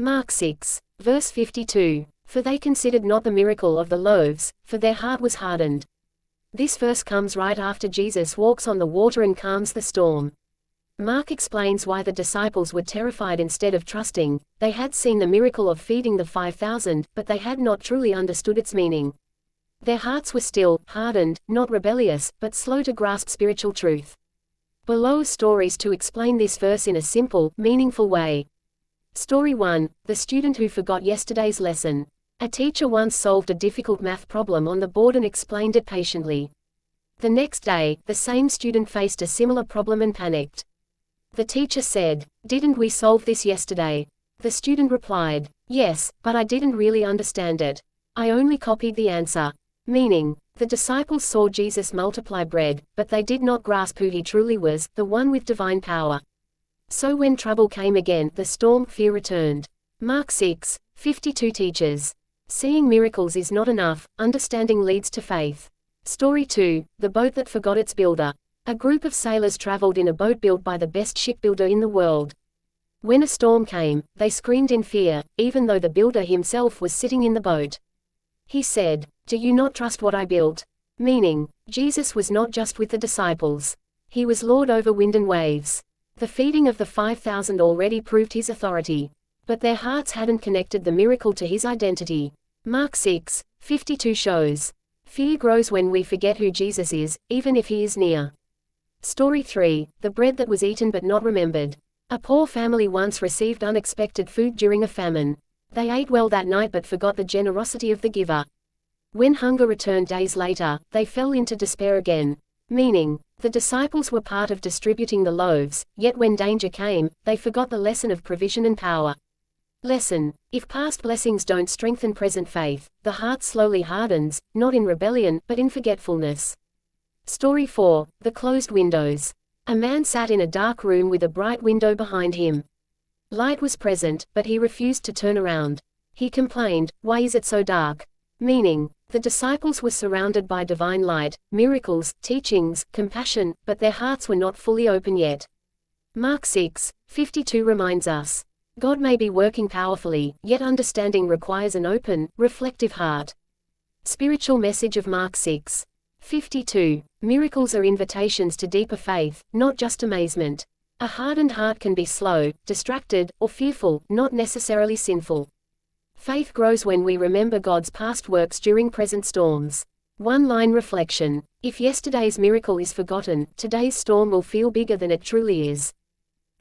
Mark 6, verse 52. For they considered not the miracle of the loaves, for their heart was hardened. This verse comes right after Jesus walks on the water and calms the storm. Mark explains why the disciples were terrified instead of trusting. They had seen the miracle of feeding the 5,000, but they had not truly understood its meaning. Their hearts were still, hardened, not rebellious, but slow to grasp spiritual truth. Below are stories to explain this verse in a simple, meaningful way. Story 1, The Student Who Forgot Yesterday's Lesson. A teacher once solved a difficult math problem on the board and explained it patiently. The next day, the same student faced a similar problem and panicked. The teacher said, "Didn't we solve this yesterday?" The student replied, "Yes, but I didn't really understand it. I only copied the answer." Meaning, the disciples saw Jesus multiply bread, but they did not grasp who he truly was, the one with divine power. So when trouble came again, the storm, fear returned. Mark 6, 52 teaches. Seeing miracles is not enough, understanding leads to faith. Story 2, The Boat That Forgot Its Builder. A group of sailors traveled in a boat built by the best shipbuilder in the world. When a storm came, they screamed in fear, even though the builder himself was sitting in the boat. He said, "Do you not trust what I built?" Meaning, Jesus was not just with the disciples. He was Lord over wind and waves. The feeding of the 5,000 already proved his authority. But their hearts hadn't connected the miracle to his identity. Mark 6, 52 shows. Fear grows when we forget who Jesus is, even if he is near. Story 3, The Bread That Was Eaten But Not Remembered. A poor family once received unexpected food during a famine. They ate well that night but forgot the generosity of the giver. When hunger returned days later, they fell into despair again. Meaning, the disciples were part of distributing the loaves, yet when danger came, they forgot the lesson of provision and power. Lesson: if past blessings don't strengthen present faith, the heart slowly hardens, not in rebellion, but in forgetfulness. Story 4, The Closed Windows. A man sat in a dark room with a bright window behind him. Light was present, but he refused to turn around. He complained, "Why is it so dark?" Meaning, the disciples were surrounded by divine light, miracles, teachings, compassion, but their hearts were not fully open yet. Mark 6, 52 reminds us, God may be working powerfully, yet understanding requires an open, reflective heart. Spiritual message of Mark 6, 52. Miracles are invitations to deeper faith, not just amazement. A hardened heart can be slow, distracted, or fearful, not necessarily sinful. Faith grows when we remember God's past works during present storms. One-line reflection: if yesterday's miracle is forgotten, today's storm will feel bigger than it truly is.